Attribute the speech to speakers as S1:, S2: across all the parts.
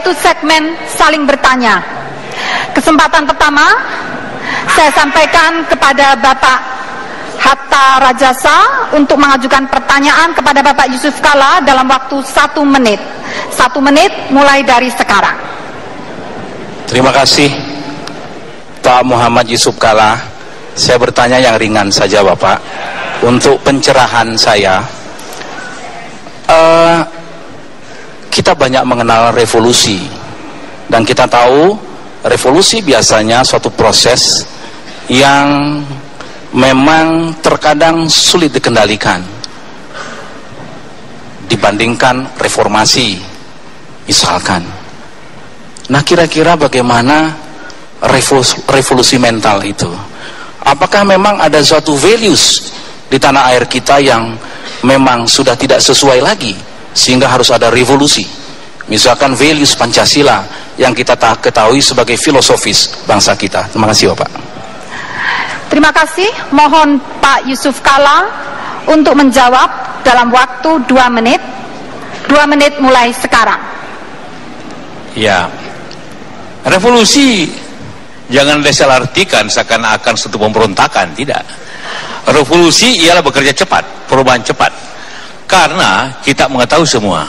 S1: yaitu segmen saling bertanya. Kesempatan pertama saya sampaikan kepada Bapak Hatta Rajasa untuk mengajukan pertanyaan kepada Bapak Yusuf Kalla dalam waktu 1 menit. 1 menit mulai dari sekarang.
S2: Terima kasih Pak Muhammad Yusuf Kalla. Saya bertanya yang ringan saja Bapak. Untuk pencerahan saya, kita banyak mengenal revolusi, dan kita tahu revolusi biasanya suatu proses yang memang terkadang sulit dikendalikan dibandingkan reformasi misalkan. Nah, kira-kira bagaimana revolusi mental itu? Apakah memang ada suatu values di tanah air kita yang memang sudah tidak sesuai lagi sehingga harus ada revolusi? Misalkan values Pancasila yang kita ketahui sebagai filosofis bangsa kita. Terima kasih Bapak.
S1: Terima kasih. Mohon Pak Yusuf Kalla untuk menjawab dalam waktu 2 menit. 2 menit mulai sekarang.
S3: Ya, revolusi jangan disalahartikan seakan-akan suatu pemberontakan. Tidak. Revolusi ialah bekerja cepat, perubahan cepat. Karena kita mengetahui semua,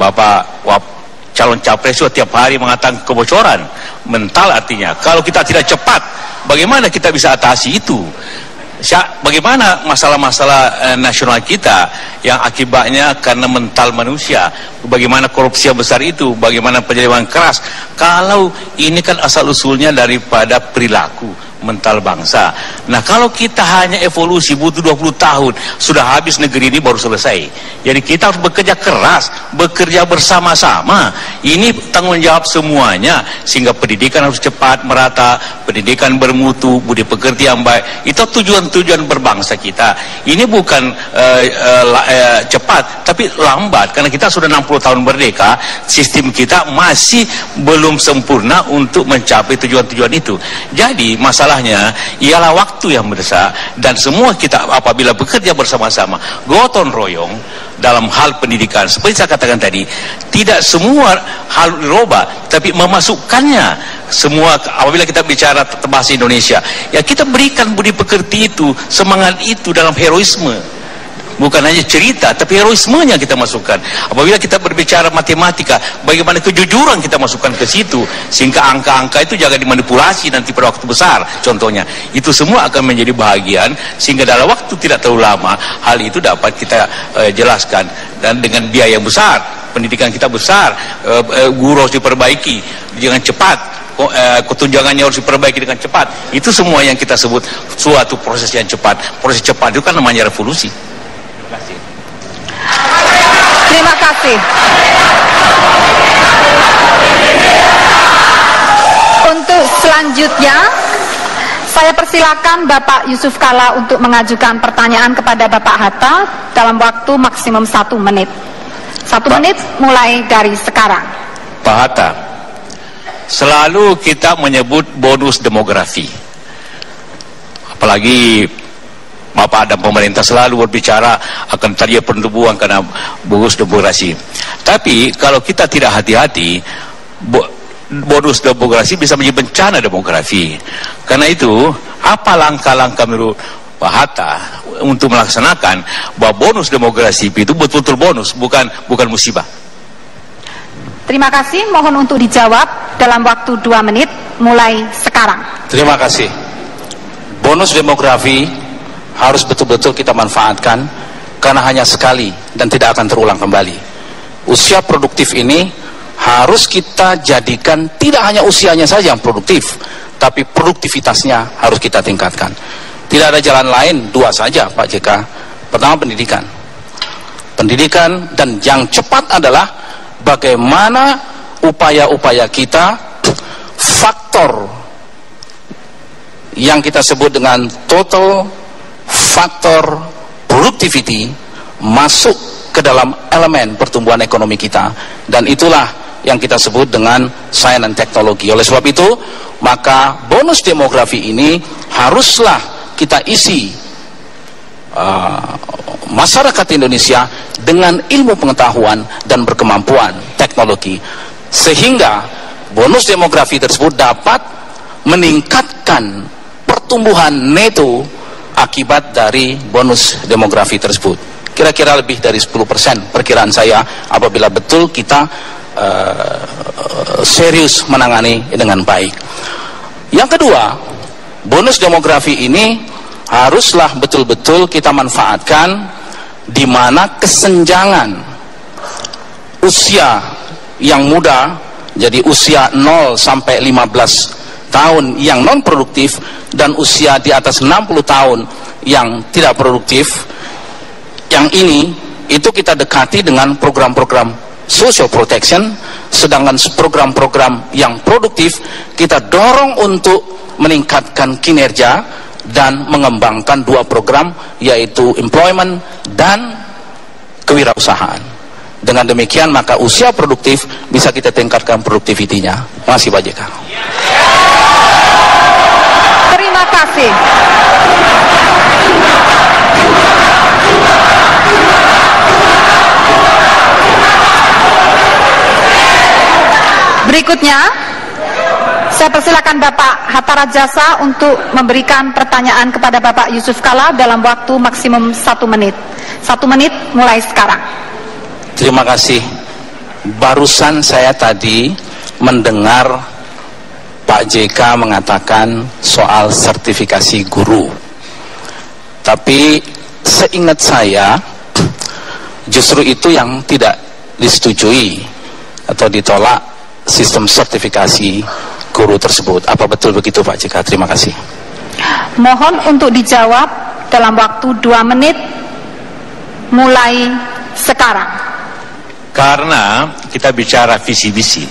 S3: Bapak calon capres tiap hari mengatakan kebocoran mental. Artinya kalau kita tidak cepat, bagaimana kita bisa atasi itu? Bagaimana masalah-masalah nasional kita yang akibatnya karena mental manusia? Bagaimana korupsi yang besar itu? Bagaimana penjarahan keras? Kalau ini kan asal-usulnya daripada perilaku mental bangsa. Nah, kalau kita hanya evolusi butuh 20 tahun, sudah habis negeri ini baru selesai. Jadi kita harus bekerja keras, bekerja bersama-sama. Ini tanggung jawab semuanya, sehingga pendidikan harus cepat, merata, pendidikan bermutu, budi pekerti yang baik. Itu tujuan-tujuan berbangsa kita. Ini bukan cepat, tapi lambat, karena kita sudah 60 tahun merdeka, sistem kita masih belum sempurna untuk mencapai tujuan-tujuan itu. Jadi masalahnya ialah waktu yang mendesak, dan semua kita apabila bekerja bersama-sama, gotong royong dalam hal pendidikan, seperti saya katakan tadi, tidak semua hal dirubah, tapi memasukkannya semua. Apabila kita bicara bahasa Indonesia, ya kita berikan budi pekerti itu, semangat itu dalam heroisme. Bukan hanya cerita, tapi heroismenya kita masukkan. Apabila kita berbicara matematika, bagaimana kejujuran kita masukkan ke situ, sehingga angka-angka itu jangan dimanipulasi nanti pada waktu besar. Contohnya, itu semua akan menjadi bahagian, sehingga dalam waktu tidak terlalu lama, hal itu dapat kita jelaskan. Dan dengan biaya besar, pendidikan kita besar, guru harus diperbaiki dengan cepat, ketunjangannya harus diperbaiki dengan cepat. Itu semua yang kita sebut suatu proses yang cepat. Proses cepat itu kan namanya revolusi.
S1: Terima kasih. Untuk selanjutnya, saya persilakan Bapak Yusuf Kalla untuk mengajukan pertanyaan kepada Bapak Hatta dalam waktu maksimum 1 menit. 1 menit mulai dari sekarang.
S3: Pak Hatta, selalu kita menyebut bonus demografi. Apalagi Bapak dan pemerintah selalu berbicara akan tadi pertumbuhan karena bonus demografi. Tapi kalau kita tidak hati-hati, bonus demografi bisa menjadi bencana demografi. Karena itu, apa langkah-langkah menurut Pak Hatta untuk melaksanakan bahwa bonus demografi itu betul-betul bonus, bukan musibah?
S1: Terima kasih. Mohon untuk dijawab dalam waktu 2 menit mulai sekarang.
S2: Terima kasih. Bonus demografi harus betul-betul kita manfaatkan, karena hanya sekali dan tidak akan terulang kembali. Usia produktif ini harus kita jadikan tidak hanya usianya saja yang produktif, tapi produktivitasnya harus kita tingkatkan. Tidak ada jalan lain, 2 saja Pak JK. Pertama, pendidikan. Pendidikan, dan yang cepat adalah bagaimana upaya-upaya kita, faktor yang kita sebut dengan total faktor productivity masuk ke dalam elemen pertumbuhan ekonomi kita, dan itulah yang kita sebut dengan sains dan teknologi. Oleh sebab itu, maka bonus demografi ini haruslah kita isi masyarakat Indonesia dengan ilmu pengetahuan dan berkemampuan teknologi. teknologi, sehingga bonus demografi tersebut dapat meningkatkan pertumbuhan neto akibat dari bonus demografi tersebut. Kira-kira lebih dari 10% perkiraan saya apabila betul kita serius menangani dengan baik. Yang kedua, bonus demografi ini haruslah betul-betul kita manfaatkan di mana kesenjangan usia yang muda, jadi usia 0 sampai 15 tahun yang non produktif dan usia di atas 60 tahun yang tidak produktif, yang ini itu kita dekati dengan program-program social protection, sedangkan program-program yang produktif kita dorong untuk meningkatkan kinerja dan mengembangkan dua program, yaitu employment dan kewirausahaan. Dengan demikian maka usia produktif bisa kita tingkatkan produktivitinya. Terima kasih Pak JK.
S1: Terima kasih. Berikutnya, saya persilakan Bapak Hatta Rajasa untuk memberikan pertanyaan kepada Bapak Yusuf Kala dalam waktu maksimum 1 menit. 1 menit mulai sekarang.
S2: Terima kasih. Barusan saya tadi mendengar Pak JK mengatakan soal sertifikasi guru. Tapi seingat saya, justru itu yang tidak disetujui atau ditolak sistem sertifikasi guru tersebut. Apa betul begitu Pak JK? Terima kasih.
S1: Mohon untuk dijawab dalam waktu 2 menit mulai sekarang.
S3: Karena kita bicara visi misi,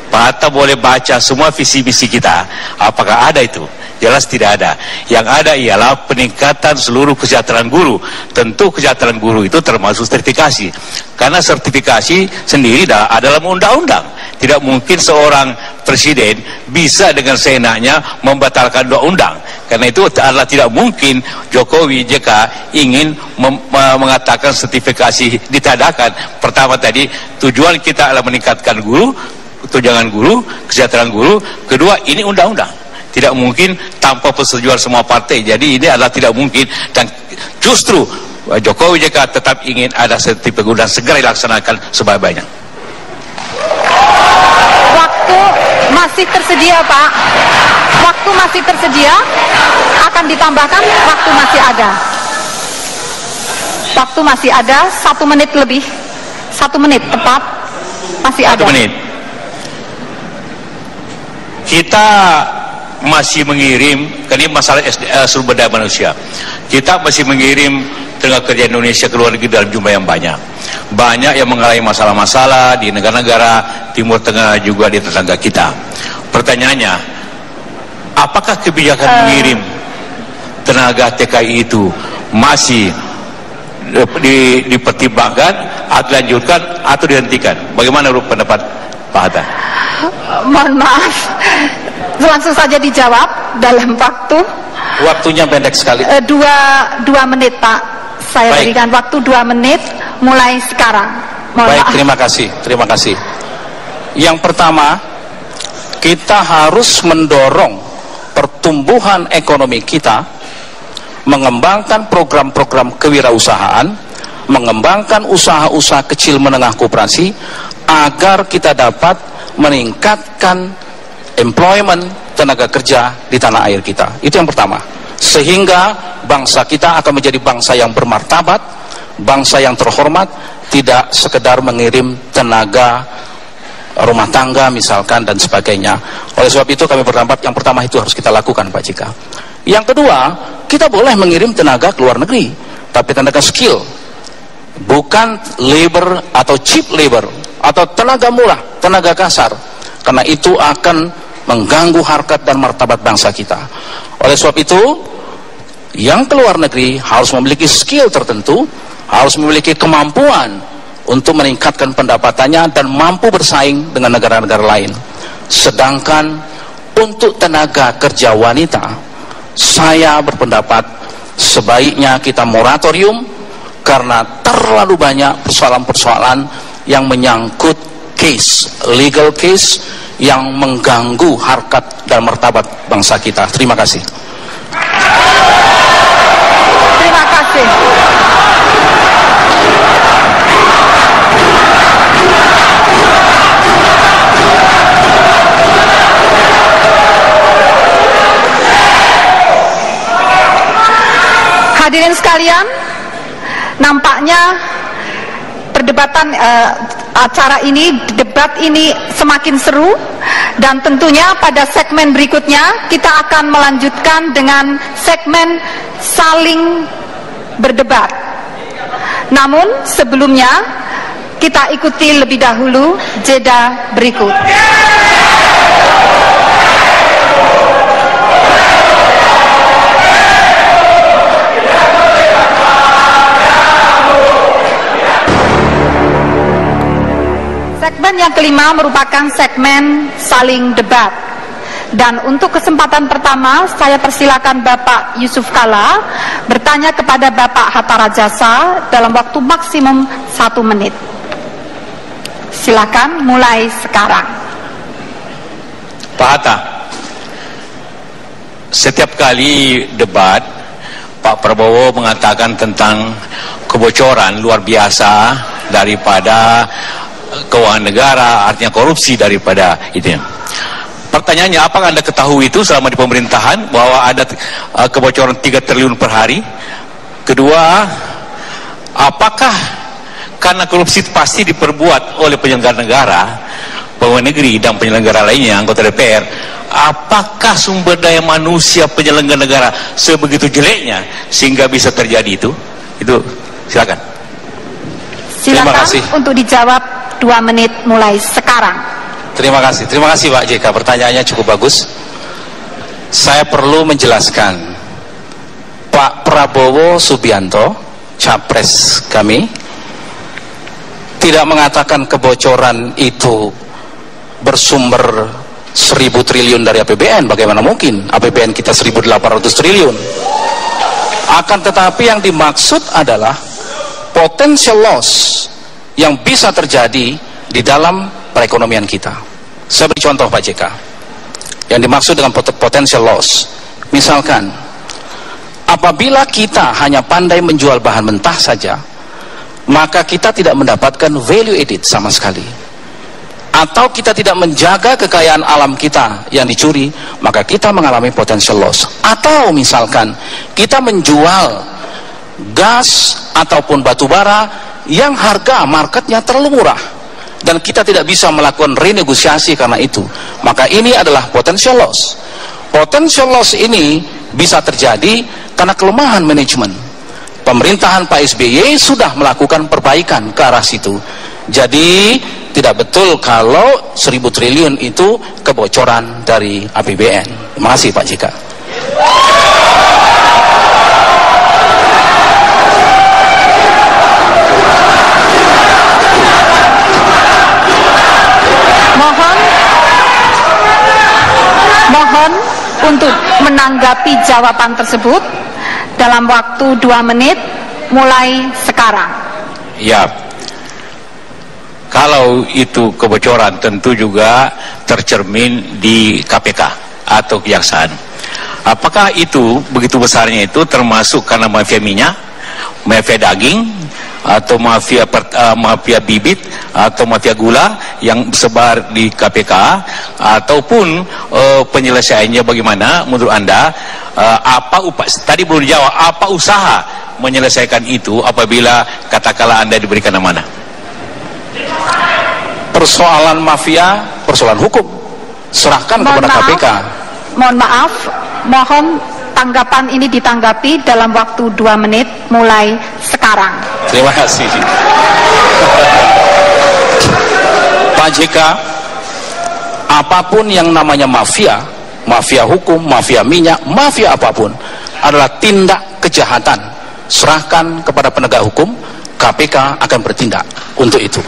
S3: Pak Hatta boleh baca semua visi misi kita. Apakah ada itu? Jelas tidak ada. Yang ada ialah peningkatan seluruh kesejahteraan guru. Tentu kesejahteraan guru itu termasuk sertifikasi. Karena sertifikasi sendiri ada dalam undang-undang. Tidak mungkin seorang presiden bisa dengan seenaknya membatalkan dua undang. Karena itu adalah tidak mungkin Jokowi JK ingin mengatakan sertifikasi ditadakan. Pertama tadi, tujuan kita adalah meningkatkan guru, tunjangan guru, kesejahteraan guru. Kedua, ini undang-undang. Tidak mungkin tanpa persetujuan semua partai. Jadi ini adalah tidak mungkin. Dan justru Jokowi JK tetap ingin ada sertifikasi dan segera dilaksanakan sebaik-baiknya.
S1: Waktu masih tersedia Pak. Waktu masih tersedia. Akan ditambahkan waktu masih ada. Waktu masih ada 1 menit lebih. 1 menit tepat. Masih ada.
S3: 1 menit. Kita masih mengirim, karena ini masalah sumber daya manusia, kita masih mengirim tenaga kerja Indonesia ke luar negeri dalam jumlah yang banyak. Banyak yang mengalami masalah-masalah di negara-negara Timur Tengah, juga di tetangga kita. Pertanyaannya, apakah kebijakan mengirim tenaga TKI itu masih dipertimbangkan atau dilanjutkan atau dihentikan? Bagaimana menurut pendapat Pak Hatta?
S1: Mohon maaf, langsung saja dijawab dalam waktu.
S2: Waktunya pendek sekali.
S1: 2 menit Pak. Saya
S2: Baik.
S1: berikan waktu 2 menit mulai sekarang. Mohon
S2: Baik,
S1: maaf.
S2: terima kasih. Terima kasih. Yang pertama, kita harus mendorong pertumbuhan ekonomi kita, mengembangkan program-program kewirausahaan, mengembangkan usaha-usaha kecil menengah koperasi, agar kita dapat meningkatkan employment tenaga kerja di tanah air kita. Itu yang pertama. Sehingga bangsa kita akan menjadi bangsa yang bermartabat, bangsa yang terhormat, tidak sekedar mengirim tenaga rumah tangga misalkan dan sebagainya. Oleh sebab itu kami berpendapat yang pertama itu harus kita lakukan Pak JK. Yang kedua, kita boleh mengirim tenaga ke luar negeri, tapi tenaga skill, bukan labor atau cheap labor atau tenaga murah, tenaga kasar, karena itu akan mengganggu harkat dan martabat bangsa kita. Oleh sebab itu, yang ke luar negeri harus memiliki skill tertentu, harus memiliki kemampuan untuk meningkatkan pendapatannya dan mampu bersaing dengan negara-negara lain. Sedangkan untuk tenaga kerja wanita, saya berpendapat sebaiknya kita moratorium, karena terlalu banyak persoalan-persoalan yang menyangkut case, legal case yang mengganggu harkat dan martabat bangsa kita. Terima kasih.
S1: Terima kasih. Hadirin sekalian, nampaknya perdebatan acara ini, debat ini semakin seru, dan tentunya pada segmen berikutnya kita akan melanjutkan dengan segmen saling berdebat. Namun sebelumnya kita ikuti lebih dahulu jeda berikut. Segmen yang kelima merupakan segmen saling debat. Dan untuk kesempatan pertama, saya persilakan Bapak Yusuf Kalla bertanya kepada Bapak Hatta Rajasa dalam waktu maksimum 1 menit. Silakan mulai sekarang.
S3: Pak Hatta, setiap kali debat, Pak Prabowo mengatakan tentang kebocoran luar biasa daripada keuangan negara, artinya korupsi daripada itu. Pertanyaannya, apakah Anda ketahui itu selama di pemerintahan bahwa ada kebocoran 3 triliun per hari? Kedua, apakah karena korupsi pasti diperbuat oleh penyelenggara negara, pegawai negeri dan penyelenggara lainnya, anggota DPR, apakah sumber daya manusia penyelenggara negara sebegitu jeleknya sehingga bisa terjadi itu? Itu silakan.
S1: Silakan untuk dijawab 2 menit mulai sekarang.
S2: Terima kasih Pak JK, pertanyaannya cukup bagus. Saya perlu menjelaskan, Pak Prabowo Subianto, capres kami, tidak mengatakan kebocoran itu bersumber 1.000 triliun dari APBN. Bagaimana mungkin? APBN kita 1.800 triliun. Akan tetapi yang dimaksud adalah potential loss yang bisa terjadi di dalam perekonomian kita. Saya beri contoh Pak JK. Yang dimaksud dengan potential loss, misalkan apabila kita hanya pandai menjual bahan mentah saja, maka kita tidak mendapatkan value added sama sekali. Atau kita tidak menjaga kekayaan alam kita yang dicuri, maka kita mengalami potential loss. Atau misalkan kita menjual gas ataupun batu bara yang harga marketnya terlalu murah dan kita tidak bisa melakukan renegosiasi karena itu, maka ini adalah potential loss. Potential loss ini bisa terjadi karena kelemahan manajemen. Pemerintahan Pak SBY sudah melakukan perbaikan ke arah situ. Jadi tidak betul kalau 1.000 triliun itu kebocoran dari APBN. Terima kasih Pak JK.
S1: Mohon untuk menanggapi jawaban tersebut dalam waktu 2 menit mulai sekarang.
S3: Ya, kalau itu kebocoran tentu juga tercermin di KPK atau kejaksaan. Apakah itu begitu besarnya itu termasuk karena mafia minyak, mafia daging, atau mafia bibit atau mafia gula yang sebar di KPK, ataupun penyelesaiannya bagaimana menurut Anda? Tadi belum dijawab, apa usaha menyelesaikan itu apabila katakanlah Anda diberikan amanah?
S2: Persoalan mafia, persoalan hukum, serahkan kepada KPK.
S1: Mohon maaf, mohon tanggapan ini ditanggapi dalam waktu 2 menit mulai sekarang.
S2: Terima kasih Pak JK. Apapun yang namanya mafia, mafia hukum, mafia minyak, mafia apapun adalah tindak kejahatan. Serahkan kepada penegak hukum, KPK akan bertindak untuk itu.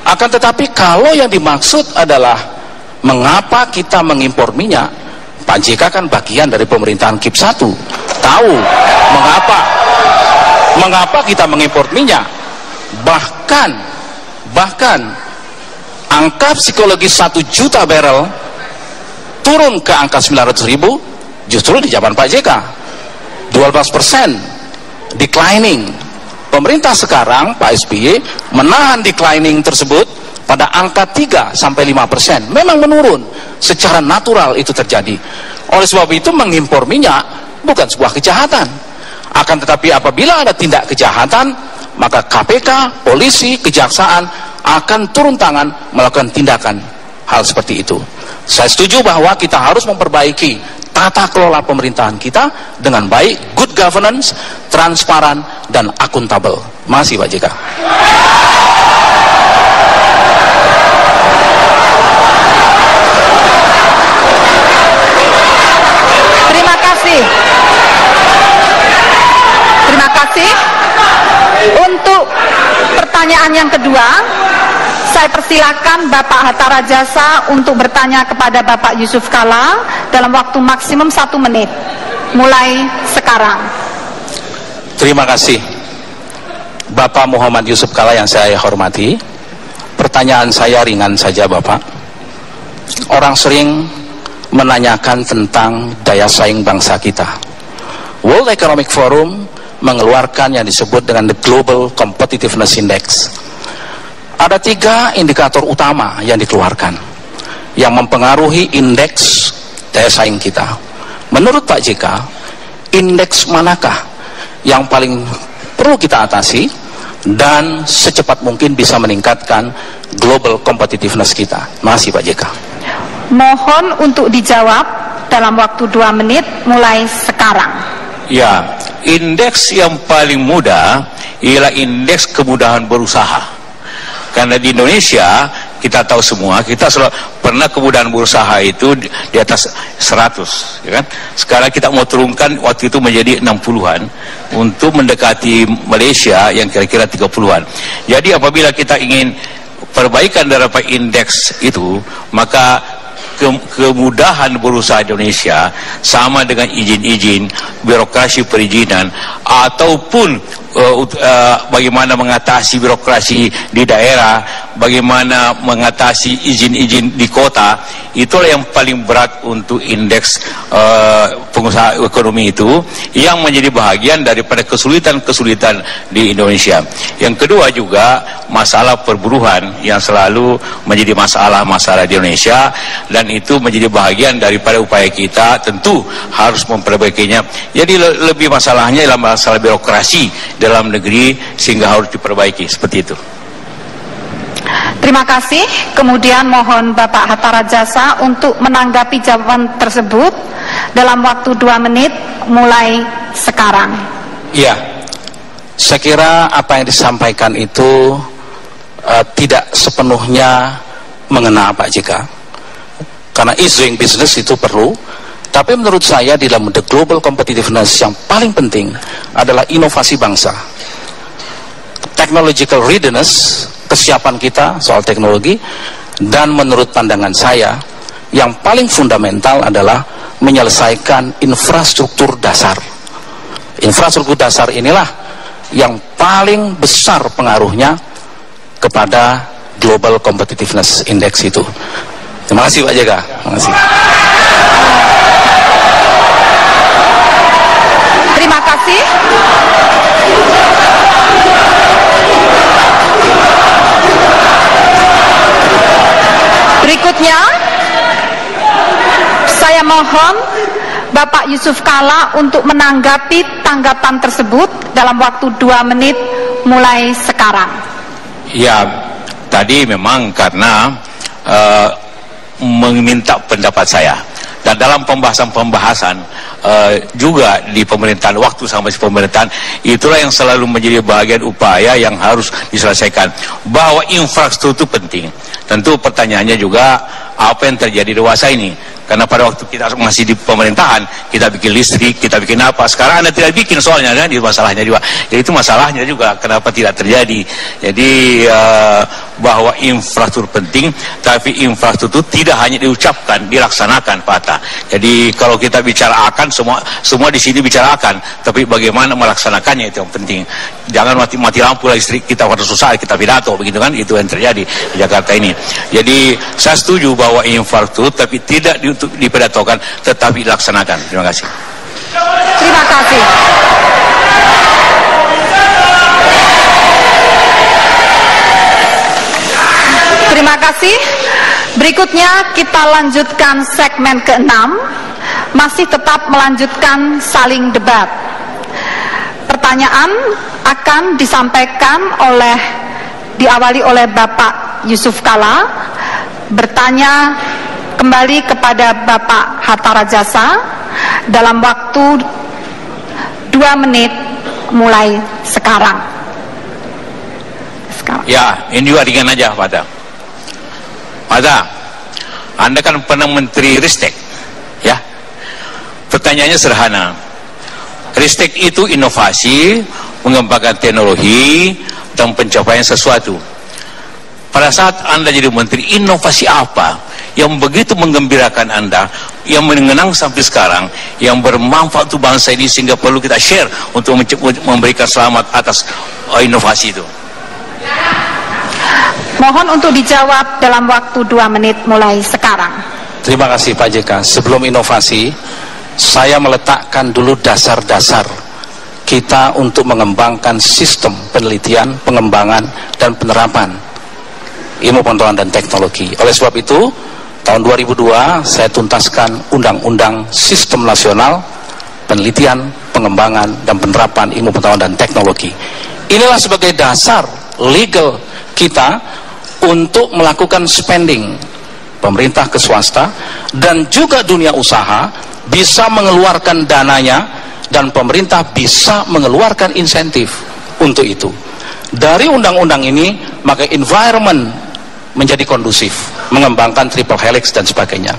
S2: Akan tetapi kalau yang dimaksud adalah mengapa kita mengimpor minyak, Pak JK kan bagian dari pemerintahan KIP 1, tahu mengapa kita mengimpor minyak. Bahkan angka psikologis 1 juta barrel turun ke angka 900.000 justru di zaman Pak JK 12% declining. Pemerintah sekarang Pak SBY menahan declining tersebut pada angka 3-5%. Memang menurun secara natural, itu terjadi. Oleh sebab itu mengimpor minyak bukan sebuah kejahatan. Akan tetapi apabila ada tindak kejahatan, maka KPK, polisi, kejaksaan akan turun tangan melakukan tindakan hal seperti itu. Saya setuju bahwa kita harus memperbaiki tata kelola pemerintahan kita dengan baik, good governance, transparan, dan akuntabel. Masih Pak JK.
S1: Terima kasih. Terima kasih. Untuk pertanyaan yang kedua, saya persilakan Bapak Hatta Rajasa untuk bertanya kepada Bapak Yusuf Kalla dalam waktu maksimum 1 menit, mulai sekarang.
S2: Terima kasih Bapak Muhammad Yusuf Kalla yang saya hormati. Pertanyaan saya ringan saja Bapak. Orang sering menanyakan tentang daya saing bangsa kita. World Economic Forum mengeluarkan yang disebut dengan the Global Competitiveness Index. Ada 3 indikator utama yang dikeluarkan yang mempengaruhi indeks daya saing kita. Menurut Pak JK, indeks manakah yang paling perlu kita atasi dan secepat mungkin bisa meningkatkan global competitiveness kita? Masih Pak JK.
S1: Mohon untuk dijawab dalam waktu 2 menit mulai sekarang.
S3: Ya, indeks yang paling mudah ialah indeks kemudahan berusaha. Karena di Indonesia kita tahu semua, kita selalu pernah kemudahan berusaha itu di atas 100, ya kan? Sekarang kita mau turunkan waktu itu menjadi 60-an untuk mendekati Malaysia yang kira-kira 30-an. Jadi apabila kita ingin perbaikan daripada indeks itu, maka kemudahan berusaha Indonesia sama dengan izin-izin, birokrasi perizinan, ataupun bagaimana mengatasi birokrasi di daerah, bagaimana mengatasi izin-izin di kota, itulah yang paling berat untuk indeks pengusaha ekonomi itu, yang menjadi bahagian daripada kesulitan-kesulitan di Indonesia. Yang kedua juga masalah perburuan yang selalu menjadi masalah-masalah di Indonesia, dan itu menjadi bahagian daripada upaya kita, tentu harus memperbaikinya. Jadi lebih masalahnya adalah masalah birokrasi dalam negeri sehingga harus diperbaiki, seperti itu.
S1: Terima kasih. Kemudian mohon Bapak Hatta Rajasa untuk menanggapi jawaban tersebut dalam waktu 2 menit mulai sekarang.
S2: Iya, saya kira apa yang disampaikan itu tidak sepenuhnya mengena Pak JK, karena ease doing business itu perlu. Tapi menurut saya di dalam the global competitiveness yang paling penting adalah inovasi bangsa, technological readiness, kesiapan kita soal teknologi. Dan menurut pandangan saya yang paling fundamental adalah menyelesaikan infrastruktur dasar. Infrastruktur dasar inilah yang paling besar pengaruhnya kepada global competitiveness index itu. Terima kasih Pak JK. Terima kasih.
S1: Terima kasih. Berikutnya, saya mohon Bapak Yusuf Kalla untuk menanggapi tanggapan tersebut dalam waktu 2 menit mulai sekarang.
S3: Ya, tadi memang karena meminta pendapat saya, dan dalam pembahasan juga di pemerintahan, waktu sampai pemerintahan, itulah yang selalu menjadi bagian upaya yang harus diselesaikan, bahwa infrastruktur penting. Tentu pertanyaannya juga apa yang terjadi dewasa ini, karena pada waktu kita masih di pemerintahan kita bikin listrik, kita bikin apa, sekarang Anda tidak bikin, soalnya kan itu masalahnya juga. Jadi itu masalahnya juga kenapa tidak terjadi. Jadi bahwa infrastruktur penting, tapi infrastruktur tidak hanya diucapkan, dilaksanakan Pak Hatta. Jadi kalau kita bicara akan, semua di sini bicarakan, tapi bagaimana melaksanakannya itu yang penting. Jangan mati lampu listrik kita pada susah kita pidato begitu kan, itu yang terjadi di Jakarta ini. Jadi saya setuju bahwa infrastruktur tapi tidak dipidatokan tetapi dilaksanakan. Terima kasih.
S1: Terima kasih. Terima kasih. Berikutnya kita lanjutkan segmen ke-6, masih tetap melanjutkan saling debat. Pertanyaan akan disampaikan diawali oleh Bapak Yusuf Kala, bertanya kembali kepada Bapak Hatta Rajasa dalam waktu 2 menit mulai sekarang.
S3: Ya, ini juga ringan aja, Pak Hatta, Anda kan pernah Menteri Ristek, ya. Pertanyaannya sederhana. Ristek itu inovasi, mengembangkan teknologi dan pencapaian sesuatu. Pada saat Anda jadi Menteri, inovasi apa yang begitu menggembirakan Anda, yang mengenang sampai sekarang, yang bermanfaat untuk bangsa ini sehingga perlu kita share untuk memberikan selamat atas inovasi itu?
S1: Mohon untuk dijawab dalam waktu 2 menit mulai sekarang.
S2: Terima kasih Pak JK. Sebelum inovasi, saya meletakkan dulu dasar-dasar kita untuk mengembangkan sistem penelitian, pengembangan, dan penerapan ilmu pengetahuan dan teknologi. Oleh sebab itu, tahun 2002 saya tuntaskan Undang-Undang Sistem Nasional Penelitian, Pengembangan, dan Penerapan Ilmu Pengetahuan dan Teknologi. Inilah sebagai dasar legal kita untuk melakukan spending pemerintah ke swasta, dan juga dunia usaha bisa mengeluarkan dananya dan pemerintah bisa mengeluarkan insentif untuk itu. Dari undang-undang ini maka environment menjadi kondusif, mengembangkan triple helix dan sebagainya.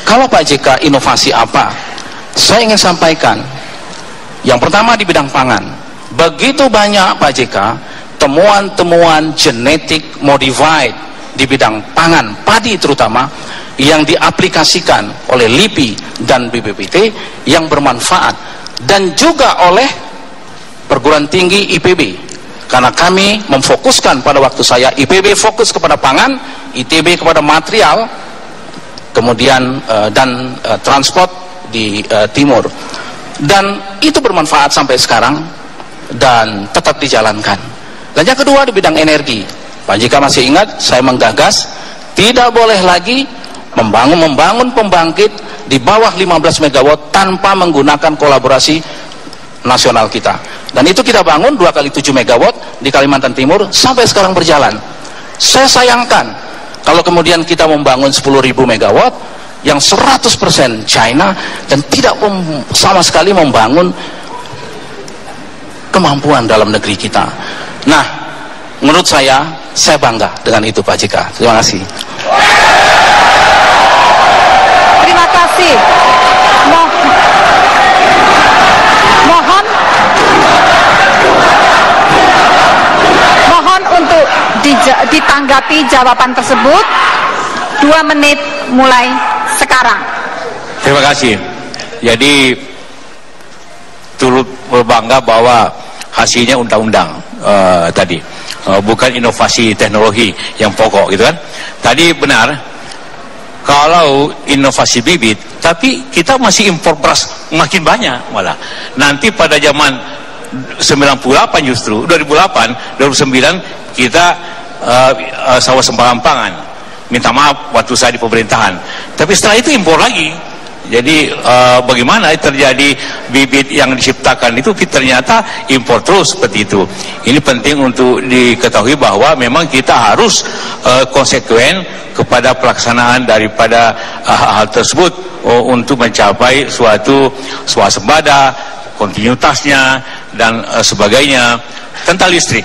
S2: Kalau Pak JK inovasi apa? Saya ingin sampaikan, yang pertama di bidang pangan, begitu banyak Pak JK temuan-temuan genetik modified di bidang pangan, padi terutama, yang diaplikasikan oleh LIPI dan BPPT yang bermanfaat, dan juga oleh perguruan tinggi IPB, karena kami memfokuskan pada waktu saya, IPB fokus kepada pangan, ITB kepada material, kemudian dan transport di timur, dan itu bermanfaat sampai sekarang dan tetap dijalankan. Dan yang kedua di bidang energi, Pak JK masih ingat saya menggagas tidak boleh lagi membangun pembangkit di bawah 15 MW tanpa menggunakan kolaborasi nasional kita. Dan itu kita bangun 2x7 MW di Kalimantan Timur sampai sekarang berjalan. Saya sayangkan kalau kemudian kita membangun 10.000 MW yang 100% China dan tidak sama sekali membangun kemampuan dalam negeri kita. Nah, menurut saya bangga dengan itu Pak JK. Terima kasih.
S1: Terima kasih. Mohon untuk ditanggapi jawaban tersebut. 2 menit mulai sekarang.
S3: Terima kasih. Jadi turut berbangga bahwa hasilnya undang-undang tadi, bukan inovasi teknologi yang pokok gitu kan. Tadi benar, kalau inovasi bibit, tapi kita masih impor beras makin banyak malah. Nanti pada zaman 98 justru 2008, 2009 kita sawah-sembahan pangan. Minta maaf waktu saya di pemerintahan. Tapi setelah itu impor lagi. Jadi bagaimana terjadi bibit yang diciptakan itu ternyata impor terus seperti itu. Ini penting untuk diketahui bahwa memang kita harus konsekuen kepada pelaksanaan daripada hal tersebut untuk mencapai suatu swasembada, kontinuitasnya dan sebagainya. Tentang listrik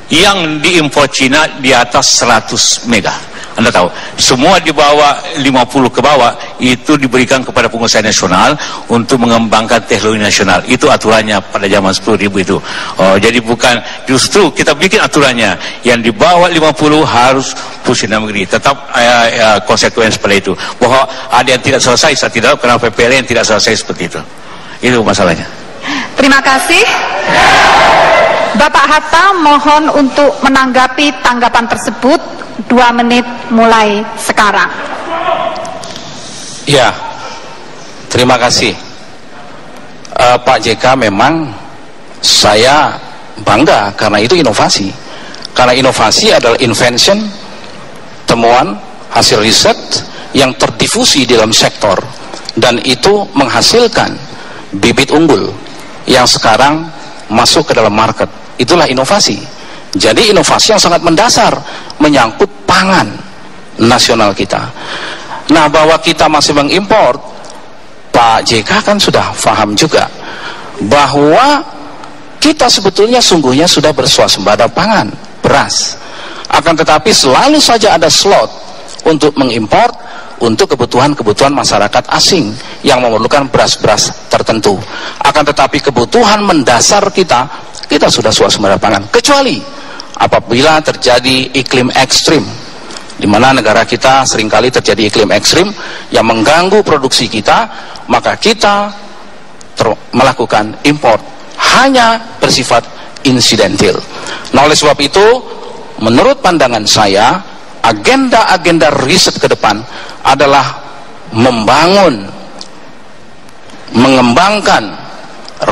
S3: yang diimpor Cina di atas 100 mega. Anda tahu, semua di bawah 50 ke bawah itu diberikan kepada pengusaha nasional untuk mengembangkan teknologi nasional. Itu aturannya pada zaman 10.000 itu. Jadi bukan, justru kita bikin aturannya yang di bawah 50 harus perusahaan dalam negeri. Tetap konsekuen seperti itu. Bahwa ada yang tidak selesai, saya tidak tahu kenapa PLN tidak selesai seperti itu. Itu masalahnya.
S1: Terima kasih. Bapak Hatta mohon untuk menanggapi tanggapan tersebut 2 menit mulai sekarang.
S2: Ya, terima kasih. Pak JK, memang saya bangga karena itu inovasi. Karena inovasi adalah invention, temuan, hasil riset yang terdifusi di dalam sektor, dan itu menghasilkan bibit unggul yang sekarang masuk ke dalam market. Itulah inovasi. Jadi inovasi yang sangat mendasar menyangkut pangan nasional kita. Nah, bahwa kita masih mengimpor, Pak JK kan sudah paham juga bahwa kita sebetulnya sungguhnya sudah bersuasembada pangan, beras. Akan tetapi selalu saja ada slot untuk mengimpor untuk kebutuhan-kebutuhan masyarakat asing yang memerlukan beras-beras tertentu. Akan tetapi kebutuhan mendasar kita sudah suasembada pangan, kecuali apabila terjadi iklim ekstrim, di mana negara kita seringkali terjadi iklim ekstrim yang mengganggu produksi kita, maka kita melakukan impor hanya bersifat insidentil. Nah, oleh sebab itu, menurut pandangan saya, agenda-agenda riset ke depan adalah mengembangkan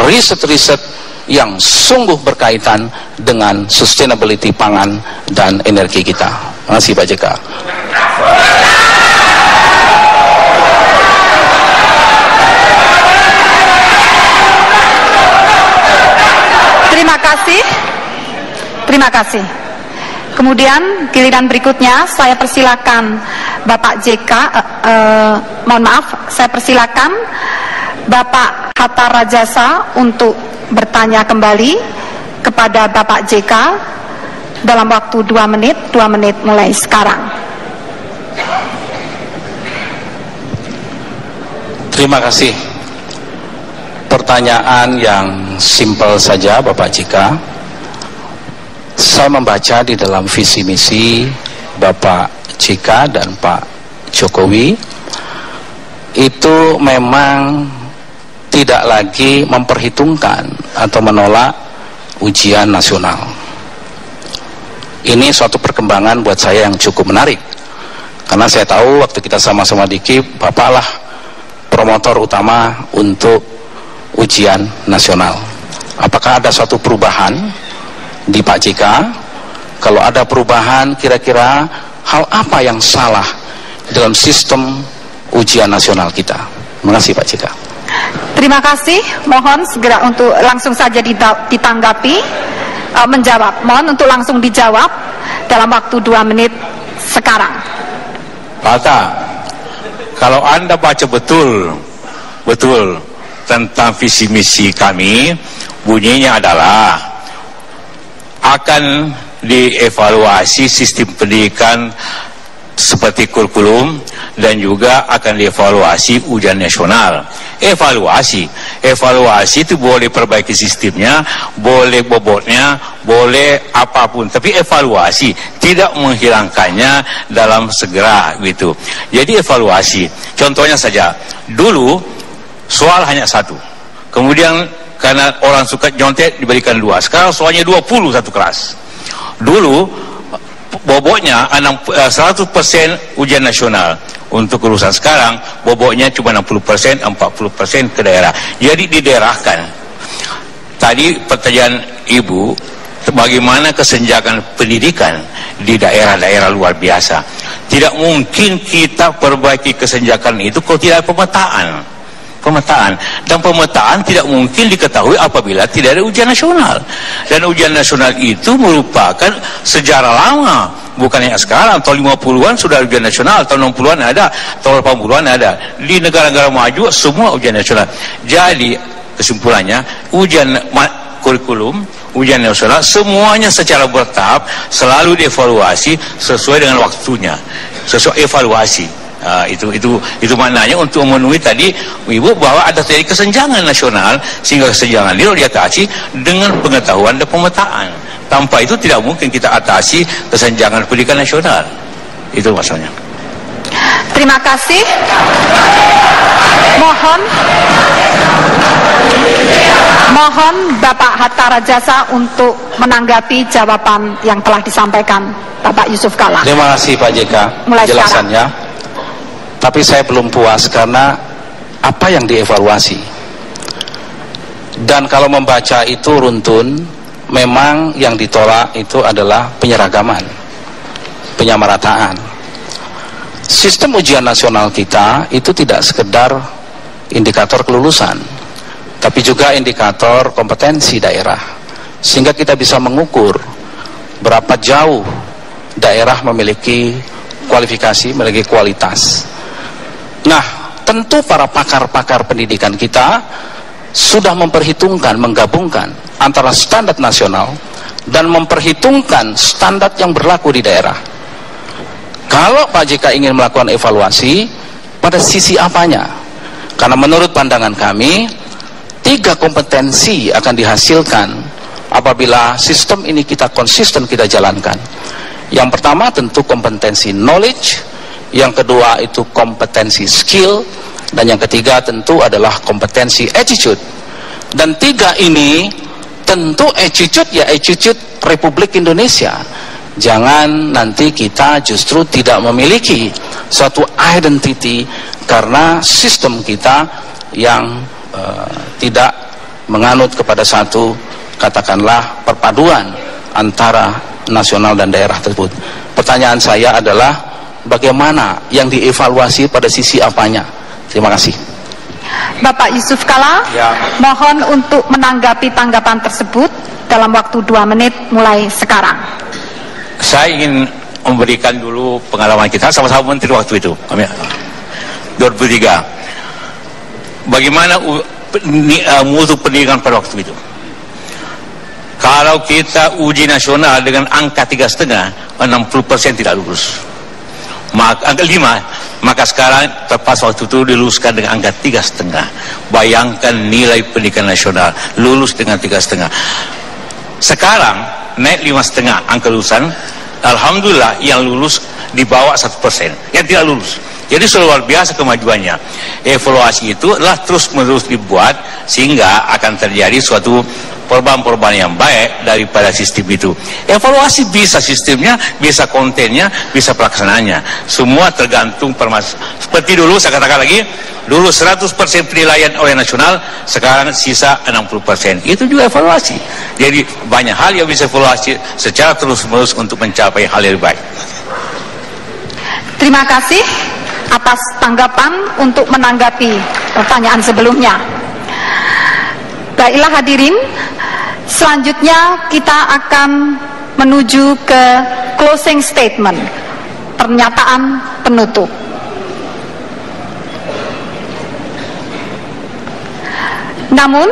S2: riset-riset yang sungguh berkaitan dengan sustainability pangan dan energi kita. Terima kasih, Pak JK.
S1: Terima kasih. Kemudian giliran berikutnya saya persilakan Bapak JK, mohon maaf, saya persilakan Bapak Hatta Rajasa untuk bertanya kembali kepada Bapak JK dalam waktu 2 menit mulai sekarang.
S2: Terima kasih. Pertanyaan yang simpel saja, Bapak JK. Saya membaca di dalam visi misi Bapak JK dan Pak Jokowi itu memang tidak lagi memperhitungkan atau menolak ujian nasional. Ini suatu perkembangan buat saya yang cukup menarik, karena saya tahu waktu kita sama-sama di KIP, Bapak lah promotor utama untuk ujian nasional. Apakah ada suatu perubahan di Pak JK? Kalau ada perubahan, kira-kira hal apa yang salah dalam sistem ujian nasional kita? Terima kasih, Pak JK.
S1: Terima kasih. Mohon segera untuk langsung saja ditanggapi, menjawab. Mohon untuk langsung dijawab dalam waktu 2 menit sekarang.
S3: Pak Hatta, kalau Anda baca betul tentang visi misi kami, bunyinya adalah akan dievaluasi sistem pendidikan seperti kurikulum, dan juga akan dievaluasi ujian nasional. Evaluasi itu boleh perbaiki sistemnya, boleh bobotnya, boleh apapun, tapi evaluasi, tidak menghilangkannya dalam segera gitu. Jadi evaluasi, contohnya saja, dulu soal hanya 1, kemudian karena orang suka nyontek diberikan 2, sekarang soalnya 20 satu kelas. Dulu bobotnya 100% ujian nasional. Untuk urusan sekarang bobotnya cuma 60%, 40% ke daerah. Jadi didaerahkan. Tadi pertanyaan Ibu, bagaimana kesenjangan pendidikan di daerah-daerah luar biasa. Tidak mungkin kita perbaiki kesenjangan itu kalau tidak ada pemetaan, dan pemetaan tidak mungkin diketahui apabila tidak ada ujian nasional. Dan ujian nasional itu merupakan sejarah lama, bukan yang sekarang. Tahun 50-an sudah ujian nasional, tahun 60-an ada, tahun 80-an ada. Di negara-negara maju semua ujian nasional. Jadi kesimpulannya, ujian kurikulum, ujian nasional semuanya secara bertahap selalu dievaluasi sesuai dengan waktunya, sesuai evaluasi. Itu maknanya untuk memenuhi tadi Ibu bahwa ada terjadi kesenjangan nasional, sehingga kesenjangan ini harus diatasi dengan pengetahuan dan pemetaan. Tanpa itu tidak mungkin kita atasi kesenjangan pendidikan nasional. Itu maksudnya.
S1: Terima kasih. Mohon Bapak Hatta Rajasa untuk menanggapi jawaban yang telah disampaikan Bapak Yusuf Kalla.
S2: Terima kasih Pak JK penjelasannya. Tapi saya belum puas karena apa yang dievaluasi. Dan kalau membaca itu runtun, memang yang ditolak itu adalah penyeragaman, penyamarataan. Sistem ujian nasional kita itu tidak sekedar indikator kelulusan, tapi juga indikator kompetensi daerah, sehingga kita bisa mengukur berapa jauh daerah memiliki kualifikasi, memiliki kualitas. Nah, tentu para pakar-pakar pendidikan kita sudah memperhitungkan, menggabungkan antara standar nasional dan memperhitungkan standar yang berlaku di daerah. Kalau Pak JK ingin melakukan evaluasi, pada sisi apanya? Karena menurut pandangan kami, 3 kompetensi akan dihasilkan apabila sistem ini kita konsisten kita jalankan. Yang pertama tentu kompetensi knowledge, yang kedua itu kompetensi skill, dan yang ketiga tentu adalah kompetensi attitude. Dan 3 ini tentu attitude ya attitude Republik Indonesia. Jangan nanti kita justru tidak memiliki suatu identity karena sistem kita yang tidak menganut kepada satu, katakanlah, perpaduan antara nasional dan daerah tersebut. Pertanyaan saya adalah bagaimana yang dievaluasi pada sisi apanya? Terima kasih.
S1: Bapak Yusuf Kalla,
S2: ya.
S1: Mohon untuk menanggapi tanggapan tersebut dalam waktu 2 menit mulai sekarang.
S3: Saya ingin memberikan dulu pengalaman kita sama-sama menteri waktu itu 2003. Bagaimana mutu pendidikan pada waktu itu. Kalau kita uji nasional dengan angka 3,5, 60% tidak lulus. Angka 5, maka sekarang terpas waktu itu diluluskan dengan angka 3,5. Bayangkan nilai pendidikan nasional lulus dengan 3,5. Sekarang naik 5,5 angka lulusan. Alhamdulillah yang lulus di bawah 1%, yang tidak lulus. Jadi luar biasa kemajuannya. Evaluasi itu adalah terus-menerus dibuat sehingga akan terjadi suatu perubahan-perubahan yang baik daripada sistem itu. Evaluasi bisa sistemnya, bisa kontennya, bisa pelaksanaannya. Semua tergantung seperti dulu saya katakan lagi, dulu 100% penilaian oleh nasional, sekarang sisa 60%. Itu juga evaluasi. Jadi banyak hal yang bisa evaluasi secara terus-menerus untuk mencapai hal yang baik.
S1: Terima kasih atas tanggapan untuk menanggapi pertanyaan sebelumnya. Baiklah hadirin, selanjutnya kita akan menuju ke closing statement, pernyataan penutup. Namun,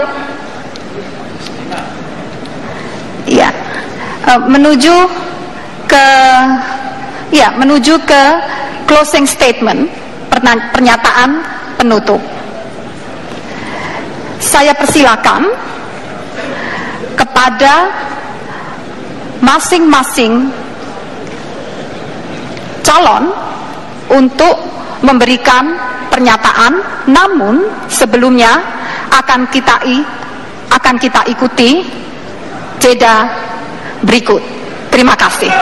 S1: ya, menuju ke closing statement, pernyataan penutup. Saya persilakan kepada masing-masing calon untuk memberikan pernyataan, namun sebelumnya akan kita ikuti jeda berikut. Terima kasih.